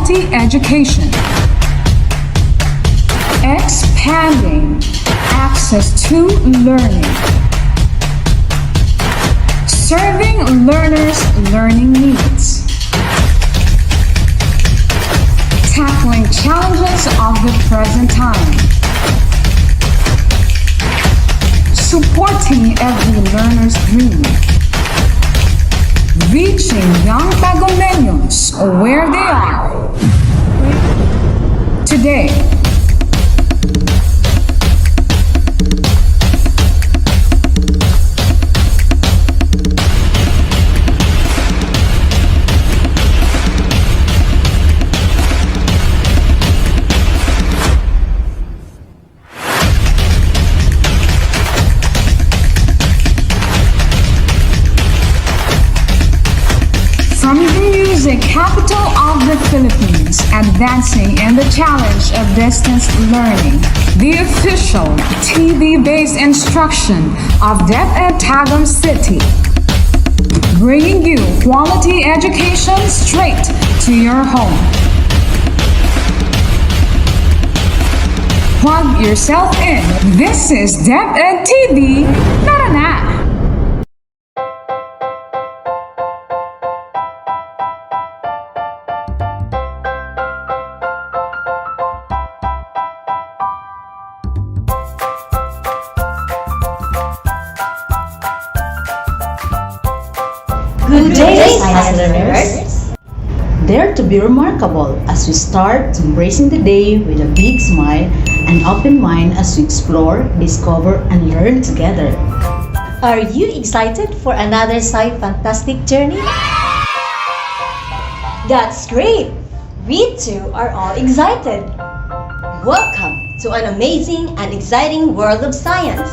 quality education, expanding access to learning, serving learners' learning needs, tackling challenges of the present time, supporting every learner's dream, reaching young Tagomeños where they are today. From the music capital of the Philippines, advancing in the challenge of distance learning, the official TV-based instruction of DepEd Tagum City, bringing you quality education straight to your home. Plug yourself in. This is DepEd TV. Tara na! Good day, science learners! Dare to be remarkable as we start embracing the day with a big smile and open mind as we explore, discover, and learn together. Are you excited for another sci-fantastic journey? That's great! We too are all excited! Welcome to an amazing and exciting world of science!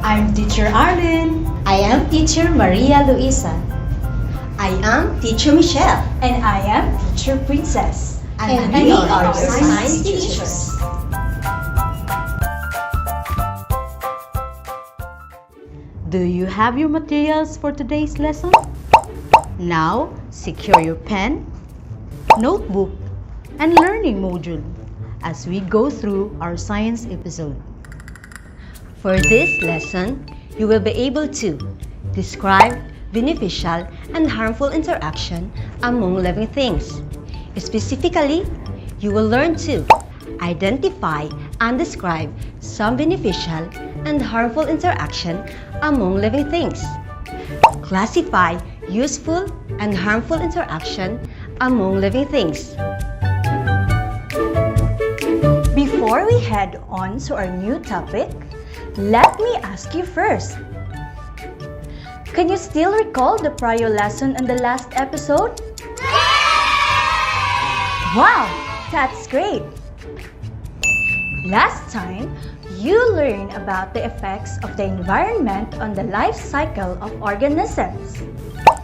I'm Teacher Arlene. I am Teacher Maria Luisa. I am Teacher Michelle. And I am Teacher Princess. And we are your science teachers. Do you have your materials for today's lesson? Now, secure your pen, notebook, and learning module as we go through our science episode. For this lesson, you will be able to describe beneficial and harmful interaction among living things. Specifically, you will learn to identify and describe some beneficial and harmful interaction among living things, classify useful and harmful interaction among living things. Before we head on to our new topic, let me ask you first. Can you still recall the prior lesson in the last episode? Wow, that's great! Last time, you learned about the effects of the environment on the life cycle of organisms.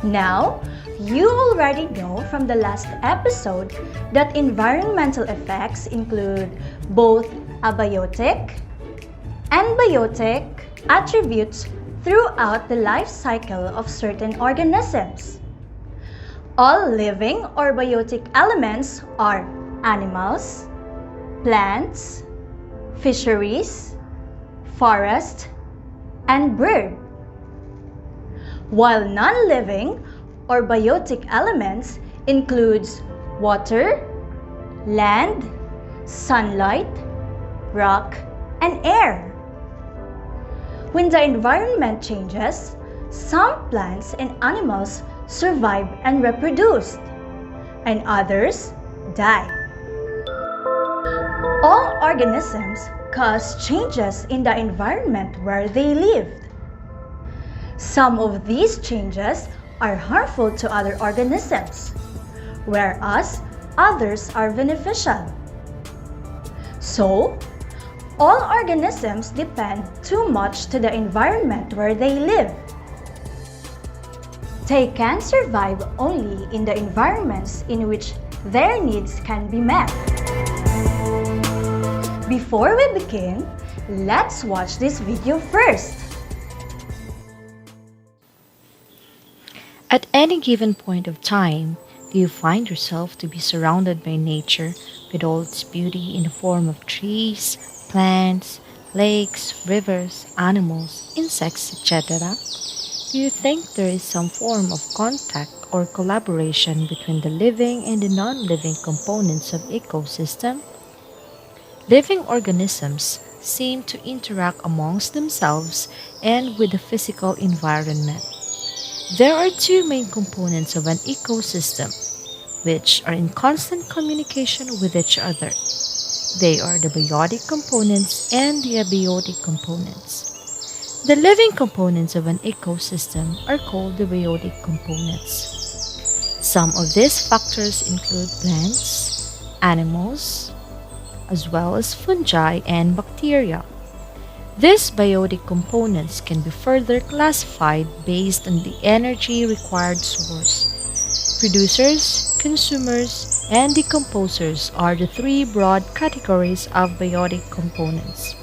Now, you already know from the last episode that environmental effects include both abiotic and biotic attributes throughout the life cycle of certain organisms. All living or biotic elements are animals, plants, fisheries, forest, and bird. While non-living or biotic elements includes water, land, sunlight, rock, and air. When the environment changes, some plants and animals survive and reproduce, and others die. All organisms cause changes in the environment where they lived. Some of these changes are harmful to other organisms, whereas others are beneficial. So, all organisms depend too much to the environment where they live. They can survive only in the environments in which their needs can be met. Before we begin, let's watch this video first. At any given point of time, Do you find yourself to be surrounded by nature with all its beauty in the form of trees, plants, lakes, rivers, animals, insects, etc.? Do you think there is some form of contact or collaboration between the living and the non-living components of ecosystem? Living organisms seem to interact amongst themselves and with the physical environment. There are two main components of an ecosystem, which are in constant communication with each other. They are the biotic components and the abiotic components. The living components of an ecosystem are called the biotic components. Some of these factors include plants, animals, as well as fungi and bacteria. These biotic components can be further classified based on the energy required source. Producers, consumers, and decomposers are the three broad categories of biotic components.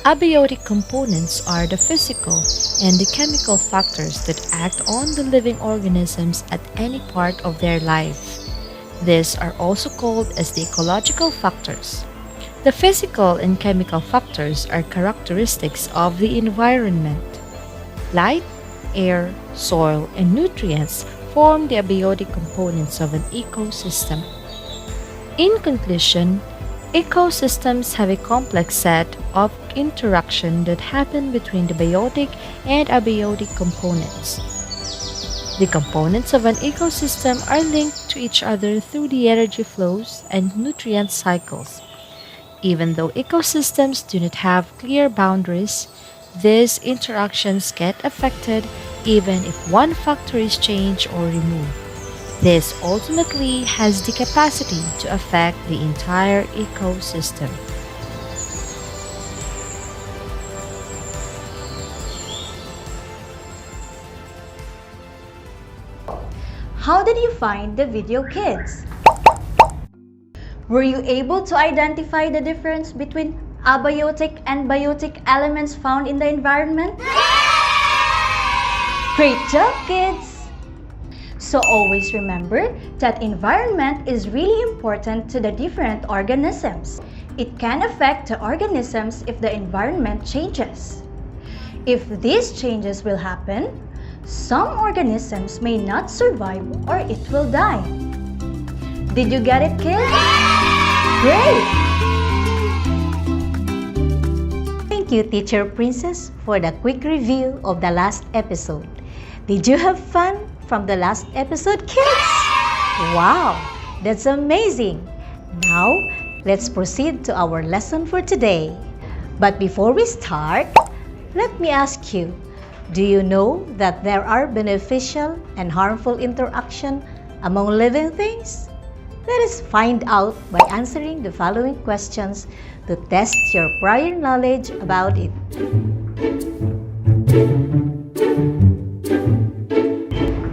Abiotic components are the physical and the chemical factors that act on the living organisms at any part of their life. These are also called as the ecological factors. The physical and chemical factors are characteristics of the environment. Light, air, soil, and nutrients form the abiotic components of an ecosystem. In conclusion, ecosystems have a complex set of interaction that happen between the biotic and abiotic components. The components of an ecosystem are linked to each other through the energy flows and nutrient cycles. Even though ecosystems do not have clear boundaries, these interactions get affected even if one factor is changed or removed. This ultimately has the capacity to affect the entire ecosystem. How did you find the video, kids? Were you able to identify the difference between abiotic and biotic elements found in the environment? Great job, kids! So always remember that environment is really important to the different organisms. It can affect the organisms if the environment changes. If these changes will happen, some organisms may not survive or it will die. Did you get it, kids? Great! Thank you, Teacher Princess, for the quick review of the last episode. Did you have fun from the last episode, kids? Wow, that's amazing! Now, let's proceed to our lesson for today. But before we start, let me ask you, do you know that there are beneficial and harmful interaction among living things? Let us find out by answering the following questions to test your prior knowledge about it.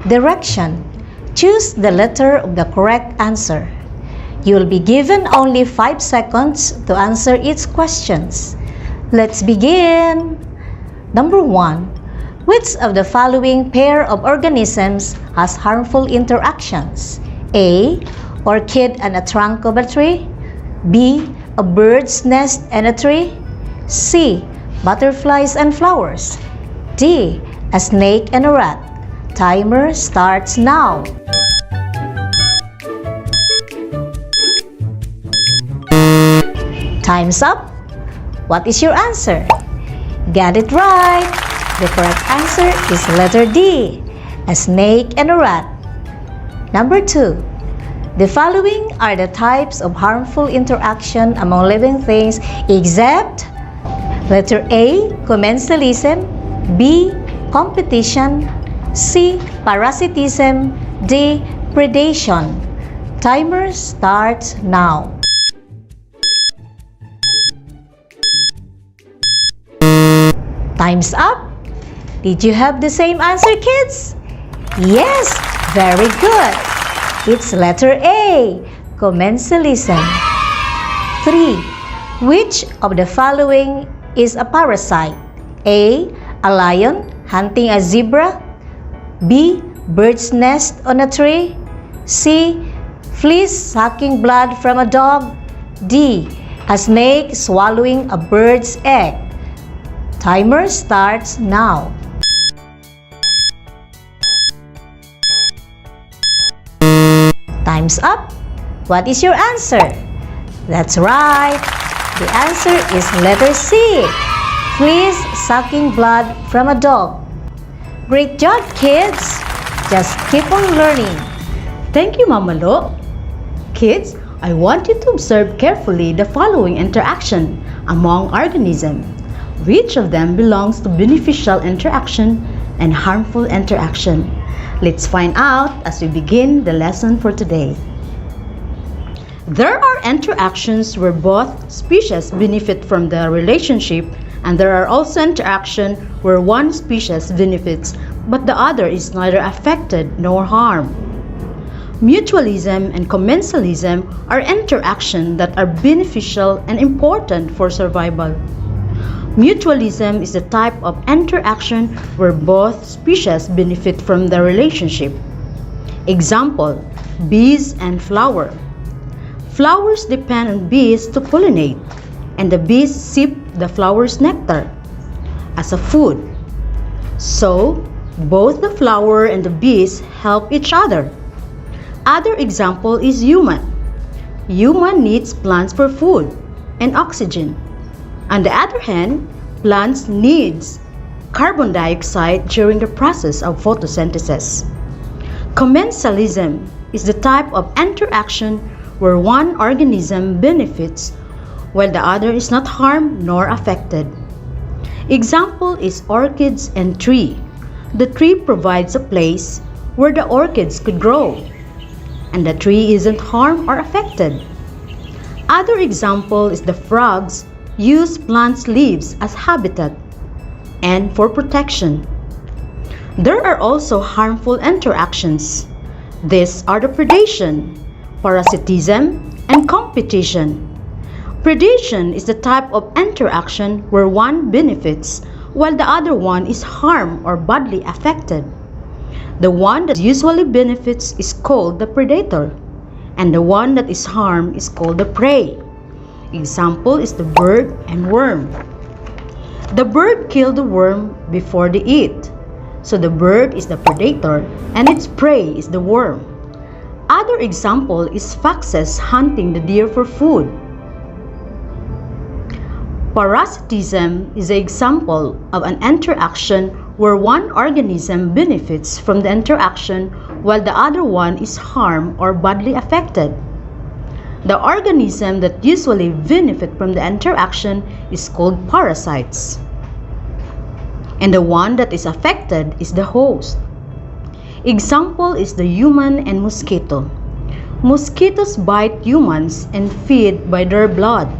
Direction. Choose the letter of the correct answer. You will be given only 5 seconds to answer each questions. Let's begin. Number 1. Which of the following pair of organisms has harmful interactions? A. Orchid and a trunk of a tree. B. A bird's nest and a tree. C. Butterflies and flowers. D. A snake and a rat. Timer starts now. Time's up. What is your answer? Got it right. The correct answer is letter D, a snake and a rat. Number 2. The following are the types of harmful interaction among living things except letter A, commensalism, B, competition, C, parasitism, D, predation. Timer starts now. Time's up. Did you have the same answer, kids? Yes, very good. It's letter A, commensalism. 3. Which of the following is a parasite? A lion hunting a zebra. B. Bird's nest on a tree. C. Fleas sucking blood from a dog. D. A snake swallowing a bird's egg. Timer starts now. Time's up. What is your answer? That's right. The answer is letter C. Fleas sucking blood from a dog. Great job, kids! Just keep on learning. Thank you, Mama Lo. Kids, I want you to observe carefully the following interaction among organisms. Which of them belongs to beneficial interaction and harmful interaction? Let's find out as we begin the lesson for today. There are interactions where both species benefit from the relationship, and there are also interactions where one species benefits but the other is neither affected nor harmed. Mutualism and commensalism are interactions that are beneficial and important for survival. Mutualism is the type of interaction where both species benefit from the relationship. Example, bees and flower. Flowers depend on bees to pollinate, and the bees sip the flower's nectar as a food. So, both the flower and the bees help each other. Other example is human. Human needs plants for food and oxygen. On the other hand, plants needs carbon dioxide during the process of photosynthesis. Commensalism is the type of interaction where one organism benefits while the other is not harmed nor affected. Example is orchids and tree. The tree provides a place where the orchids could grow, and the tree isn't harmed or affected. Other example is the frogs use plants' leaves as habitat and for protection. There are also harmful interactions. These are the predation, parasitism, and competition. Predation is the type of interaction where one benefits while the other one is harmed or badly affected. The one that usually benefits is called the predator, and the one that is harmed is called the prey. Example is the bird and worm. The bird killed the worm before they eat, so the bird is the predator and its prey is the worm. Other example is foxes hunting the deer for food. Parasitism is an example of an interaction where one organism benefits from the interaction while the other one is harmed or badly affected. The organism that usually benefit from the interaction is called parasites, and the one that is affected is the host. Example is the human and mosquito. Mosquitoes bite humans and feed by their blood.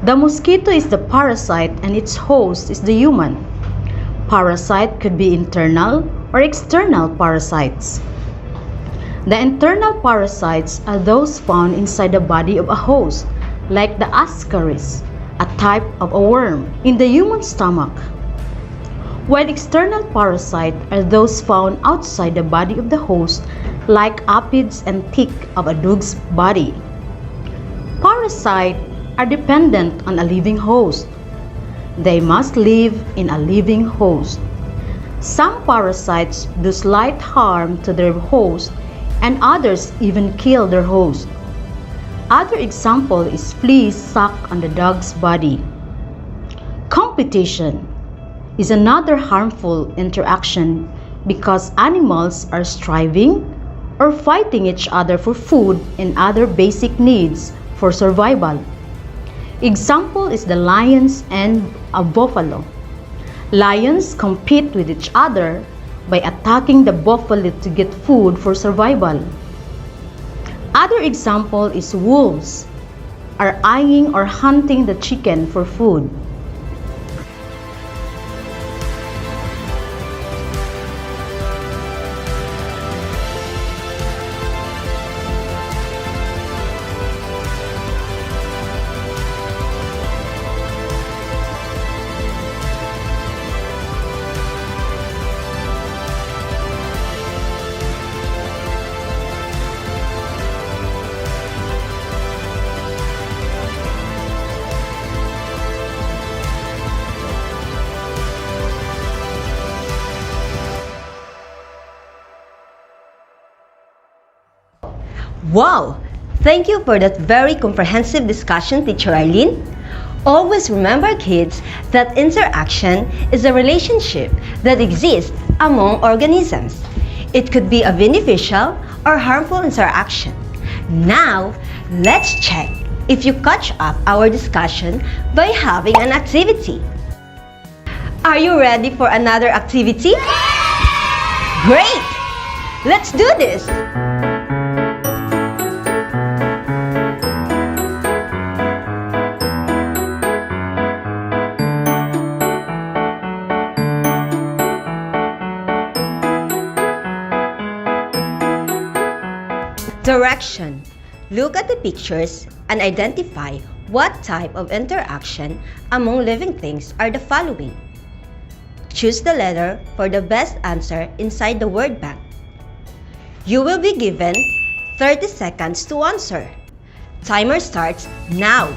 The mosquito is the parasite and its host is the human. Parasite could be internal or external parasites. The internal parasites are those found inside the body of a host, like the ascaris, a type of a worm, in the human stomach. While external parasites are those found outside the body of the host, like aphids and tick of a dog's body. Parasites are dependent on a living host. They must live in a living host. Some parasites do slight harm to their host, and others even kill their host. Other example is fleas suck on the dog's body. Competition is another harmful interaction because animals are striving or fighting each other for food and other basic needs for survival. Example is the lions and a buffalo. Lions compete with each other by attacking the buffalo to get food for survival. Other example is wolves are eyeing or hunting the chicken for food. Wow! Thank you for that very comprehensive discussion, Teacher Eileen. Always remember, kids, that interaction is a relationship that exists among organisms. It could be a beneficial or harmful interaction. Now, let's check if you catch up our discussion by having an activity. Are you ready for another activity? Great! Let's do this! Direction. Look at the pictures and identify what type of interaction among living things are the following. Choose the letter for the best answer inside the word bank. You will be given 30 seconds to answer. Timer starts now.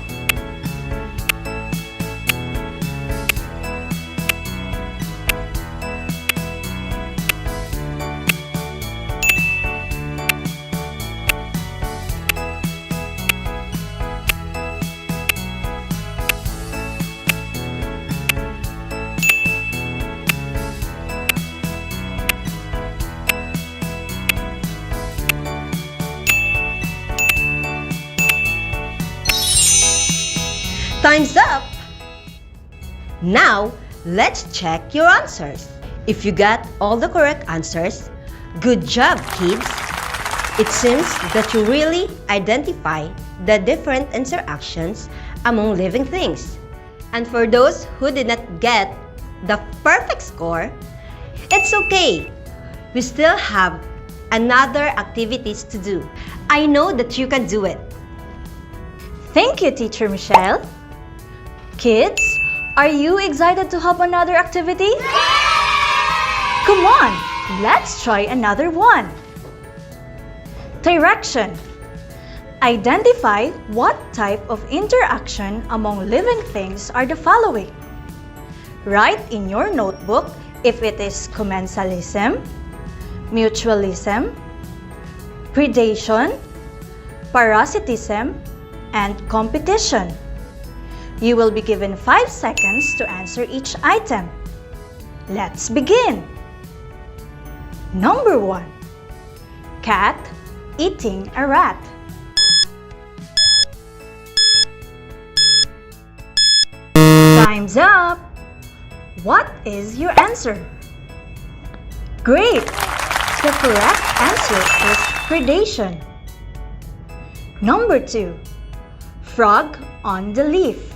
Time's up! Now, let's check your answers. If you got all the correct answers, good job, kids! It seems that you really identify the different interactions among living things. And for those who did not get the perfect score, it's okay. We still have another activities to do. I know that you can do it. Thank you, Teacher Michelle. Kids, are you excited to have another activity? Come on, let's try another one. Direction. Identify what type of interaction among living things are the following. Write in your notebook if it is commensalism, mutualism, predation, parasitism, and competition. You will be given 5 seconds to answer each item. Let's begin. Number 1. Cat eating a rat. Time's up. What is your answer? Great! The correct answer is predation. Number 2. Frog on the leaf.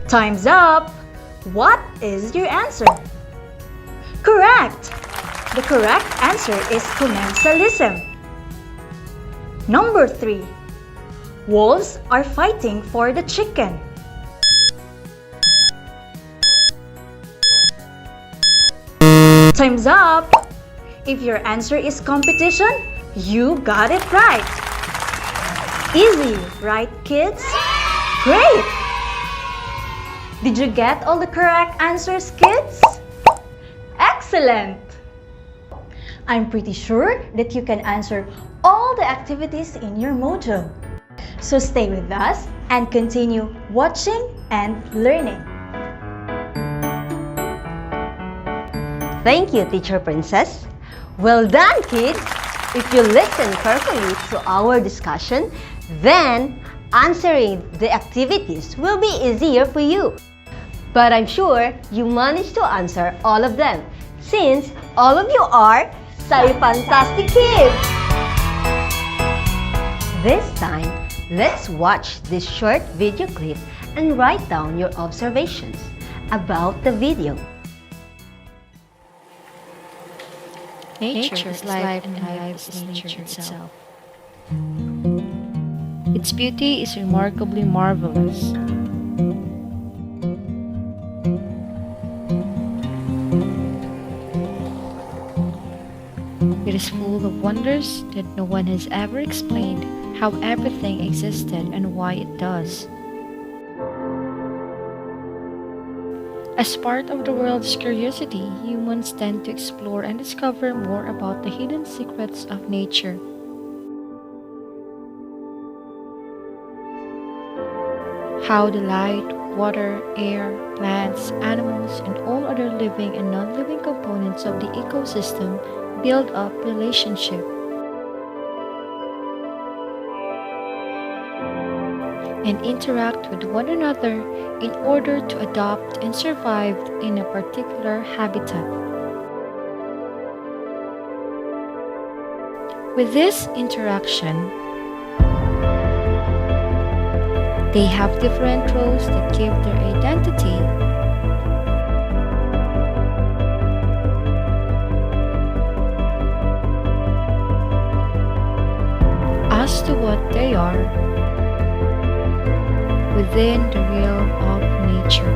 Time's up! What is your answer? Correct! The correct answer is commensalism. Number 3. Wolves are fighting for the chicken. Time's up! If your answer is competition, you got it right. Easy, right, kids? Great! Did you get all the correct answers, kids? Excellent! I'm pretty sure that you can answer all the activities in your module. So stay with us and continue watching and learning. Thank you, Teacher Princess. Well done, kids! If you listen carefully to our discussion, then answering the activities will be easier for you. But I'm sure you managed to answer all of them, since all of you are fantastic kids! This time, let's watch this short video clip and write down your observations about the video. Nature is life and life is nature itself. Its beauty is remarkably marvelous. It is full of wonders that no one has ever explained how everything existed and why it does. As part of the world's curiosity, humans tend to explore and discover more about the hidden secrets of nature. How the light, water, air, plants, animals, and all other living and non-living components of the ecosystem build up relationship and interact with one another in order to adapt and survive in a particular habitat. With this interaction, they have different roles that give their identity as to what they are within the realm of nature.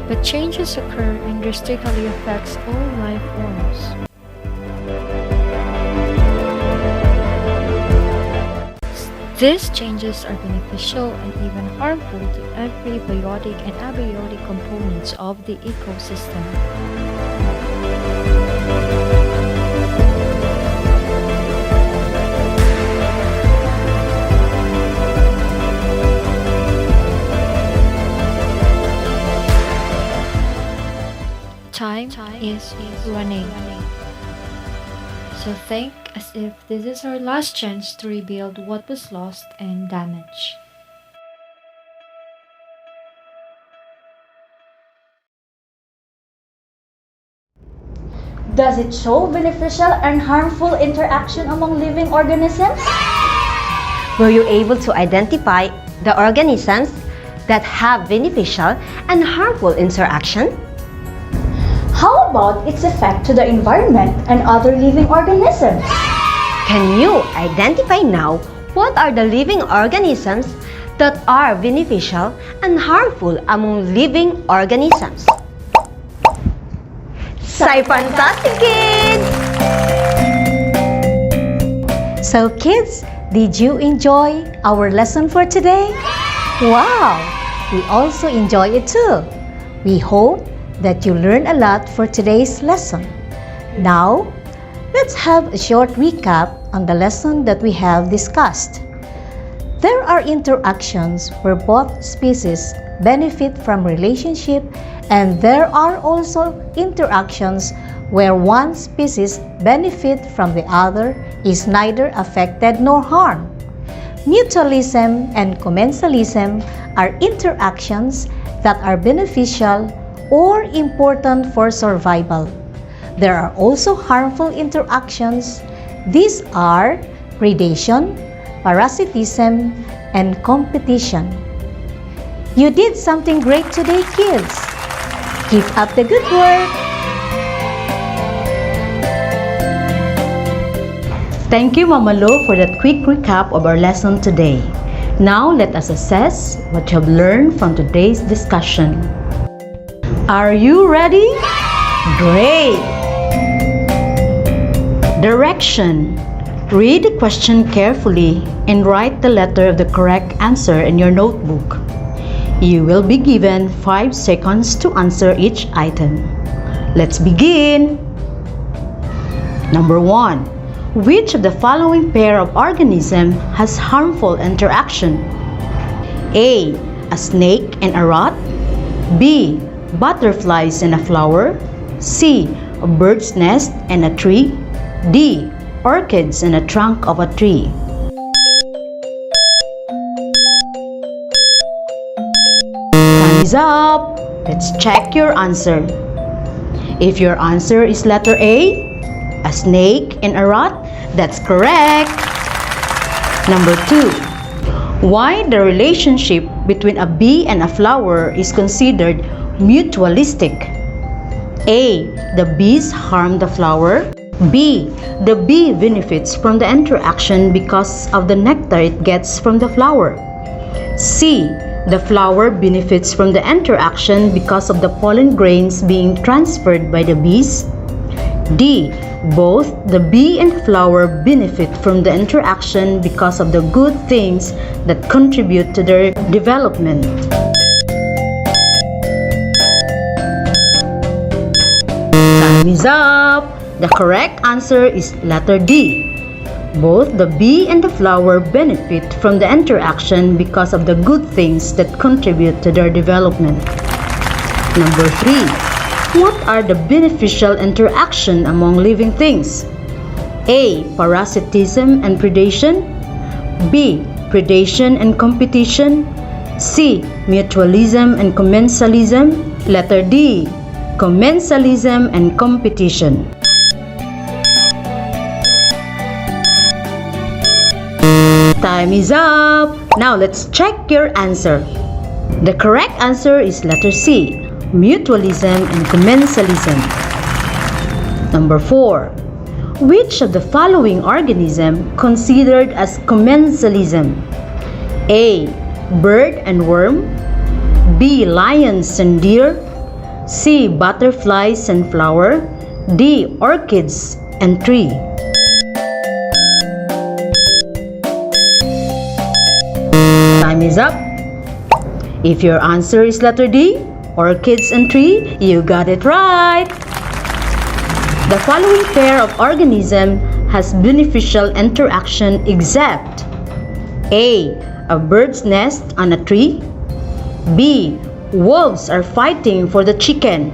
But changes occur and drastically affects all life forms. These changes are beneficial and even harmful to every biotic and abiotic components of the ecosystem. Time is running. So think as if this is our last chance to rebuild what was lost and damaged. Does it show beneficial and harmful interaction among living organisms? Were you able to identify the organisms that have beneficial and harmful interaction? How about its effect to the environment and other living organisms? Can you identify now what are the living organisms that are beneficial and harmful among living organisms? Say fantastic, kids! So kids, did you enjoy our lesson for today? Wow! We also enjoy it too. We hope that you learned a lot for today's lesson. Now, let's have a short recap on the lesson that we have discussed. There are interactions where both species benefit from relationship, and there are also interactions where one species benefit from the other is neither affected nor harmed. Mutualism and commensalism are interactions that are beneficial or important for survival. There are also harmful interactions. These are predation, parasitism, and competition. You did something great today, kids. Keep up the good work. Thank you, Mama Lo, for that quick recap of our lesson today. Now, let us assess what you have learned from today's discussion. Are you ready? Great! Direction. Read the question carefully and write the letter of the correct answer in your notebook. You will be given 5 seconds to answer each item. Let's begin! Number 1. Which of the following pair of organisms has harmful interaction? A. A snake and a rat. B. Butterflies and a flower. C. A bird's nest and a tree. D. Orchids in a trunk of a tree. Time is up. Let's check your answer. If your answer is letter A snake and a rat, that's correct. Number 2. Why the relationship between a bee and a flower is considered mutualistic? A. The bees harm the flower. B. The bee benefits from the interaction because of the nectar it gets from the flower. C. The flower benefits from the interaction because of the pollen grains being transferred by the bees. D. Both the bee and flower benefit from the interaction because of the good things that contribute to their development. Time is up! The correct answer is letter D. Both the bee and the flower benefit from the interaction because of the good things that contribute to their development. Number 3. What are the beneficial interaction among living things? A. Parasitism and predation. B. Predation and competition. C. Mutualism and commensalism. Letter D. Commensalism and competition. Time is up! Now let's check your answer. The correct answer is letter C. Mutualism and commensalism. Number 4. Which of the following organism considered as commensalism? A. Bird and worm. B. Lions and deer. C. Butterflies and flower. D. Orchids and tree. Time is up. If your answer is letter D, orchids and tree, you got it right. The following pair of organism has beneficial interaction except A. A bird's nest on a tree. B. Wolves are fighting for the chicken.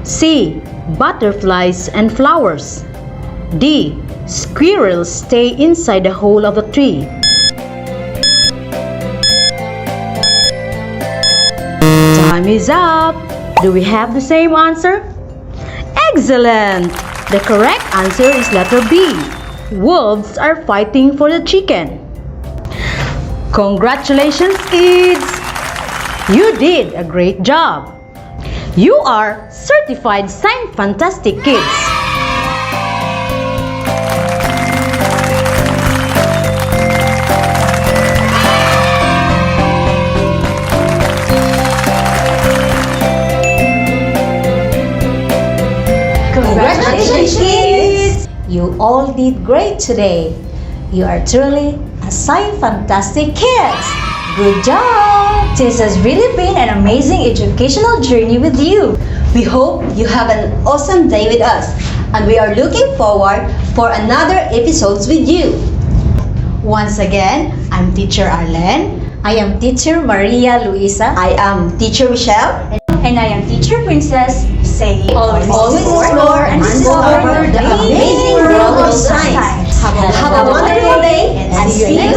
C. Butterflies and flowers. D. Squirrels stay inside the hole of a tree. Time is up. Do we have the same answer? Excellent! The correct answer is letter B. Wolves are fighting for the chicken. Congratulations, kids! You did a great job. You are certified Science Fantastic Kids. Congratulations, kids! You all did great today. You are truly a Science Fantastic Kids. Good job! This has really been an amazing educational journey with you. We hope you have an awesome day with us, and we are looking forward for another episodes with you. Once again, I'm Teacher Arlen. I am Teacher Maria Luisa. I am Teacher Michelle. And I am Teacher Princess, saying Always explore and discover the amazing world of science. Have a wonderful day and see you